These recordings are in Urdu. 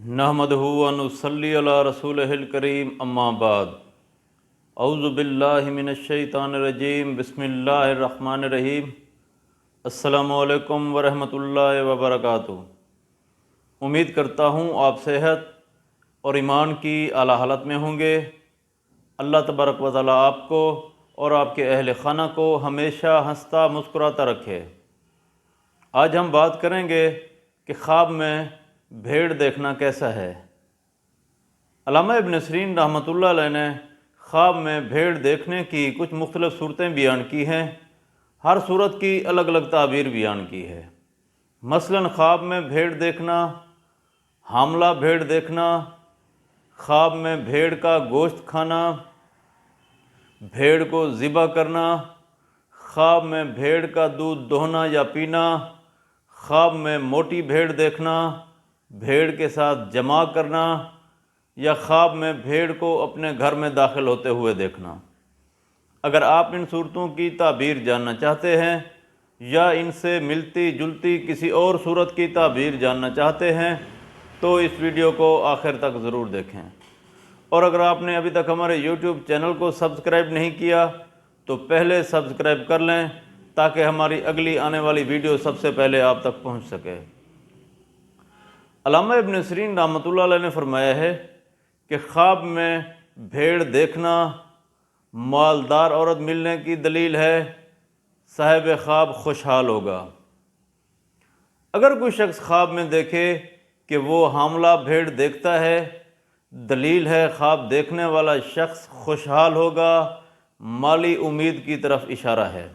نحمدہ و نصلی علی رسولہ الکریم اما بعد اعوذ باللہ من الشیطان الرجیم بسم اللہ الرحمن الرحیم السلام علیکم ورحمۃ اللہ وبرکاتہ۔ امید کرتا ہوں آپ صحت اور ایمان کی اعلیٰ حالت میں ہوں گے۔ اللہ تبارک و تعالیٰ آپ کو اور آپ کے اہل خانہ کو ہمیشہ ہنستا مسکراتا رکھے۔ آج ہم بات کریں گے کہ خواب میں بھیڑ دیکھنا کیسا ہے۔ علامہ ابن سیرین رحمۃ اللہ علیہ نے خواب میں بھیڑ دیکھنے کی کچھ مختلف صورتیں بیان کی ہیں۔ ہر صورت کی الگ الگ تعبیر بیان کی ہے۔ مثلاً خواب میں بھیڑ دیکھنا، حاملہ بھیڑ دیکھنا، خواب میں بھیڑ کا گوشت کھانا، بھیڑ کو ذبح کرنا، خواب میں بھیڑ کا دودھ دوہنا یا پینا، خواب میں موٹی بھیڑ دیکھنا، بھیڑ کے ساتھ جمع کرنا، یا خواب میں بھیڑ کو اپنے گھر میں داخل ہوتے ہوئے دیکھنا۔ اگر آپ ان صورتوں کی تعبیر جاننا چاہتے ہیں یا ان سے ملتی جلتی کسی اور صورت کی تعبیر جاننا چاہتے ہیں تو اس ویڈیو کو آخر تک ضرور دیکھیں۔ اور اگر آپ نے ابھی تک ہمارے یوٹیوب چینل کو سبسکرائب نہیں کیا تو پہلے سبسکرائب کر لیں تاکہ ہماری اگلی آنے والی ویڈیو سب سے پہلے آپ تک پہنچ سکے۔ علامہ ابن سیرین رحمۃ اللہ علیہ نے فرمایا ہے کہ خواب میں بھیڑ دیکھنا مالدار عورت ملنے کی دلیل ہے، صاحب خواب خوشحال ہوگا۔ اگر کوئی شخص خواب میں دیکھے کہ وہ حاملہ بھیڑ دیکھتا ہے، دلیل ہے خواب دیکھنے والا شخص خوشحال ہوگا، مالی امید کی طرف اشارہ ہے۔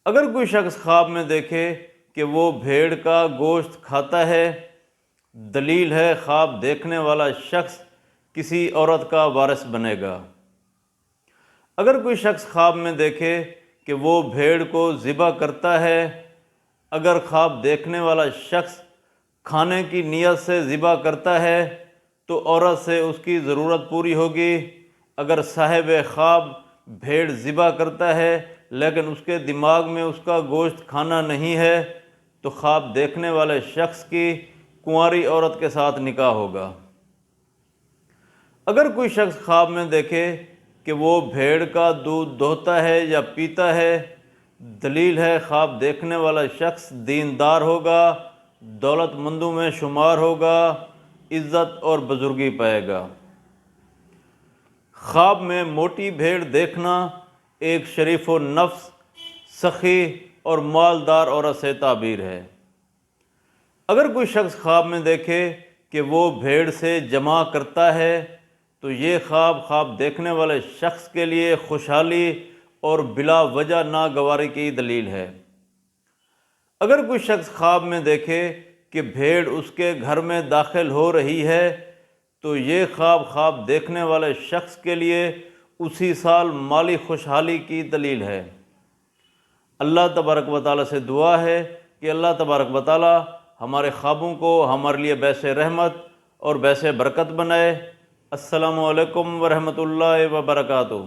اگر کوئی شخص خواب میں دیکھے کہ وہ بھیڑ کا گوشت کھاتا ہے، دلیل ہے خواب دیکھنے والا شخص کسی عورت کا وارث بنے گا۔ اگر کوئی شخص خواب میں دیکھے کہ وہ بھیڑ کو ذبح کرتا ہے، اگر خواب دیکھنے والا شخص کھانے کی نیت سے ذبح کرتا ہے تو عورت سے اس کی ضرورت پوری ہوگی۔ اگر صاحب خواب بھیڑ ذبح کرتا ہے لیکن اس کے دماغ میں اس کا گوشت کھانا نہیں ہے تو خواب دیکھنے والے شخص کی کنواری عورت کے ساتھ نکاح ہوگا۔ اگر کوئی شخص خواب میں دیکھے کہ وہ بھیڑ کا دودھ دوہتا ہے یا پیتا ہے، دلیل ہے خواب دیکھنے والا شخص دیندار ہوگا، دولت مندوں میں شمار ہوگا، عزت اور بزرگی پائے گا۔ خواب میں موٹی بھیڑ دیکھنا ایک شریف و نفس، سخی اور مالدار عورت سے تعبیر ہے۔ اگر کوئی شخص خواب میں دیکھے کہ وہ بھیڑ سے جمع کرتا ہے تو یہ خواب دیکھنے والے شخص کے لیے خوشحالی اور بلا وجہ ناگواری کی دلیل ہے۔ اگر کوئی شخص خواب میں دیکھے کہ بھیڑ اس کے گھر میں داخل ہو رہی ہے تو یہ خواب دیکھنے والے شخص کے لیے اسی سال مالی خوشحالی کی دلیل ہے۔ اللہ تبارک و تعالیٰ سے دعا ہے کہ اللہ تبارک و تعالیٰ ہمارے خوابوں کو ہمارے لیے باعث رحمت اور باعث برکت بنائے۔ السلام علیکم ورحمۃ اللہ وبرکاتہ۔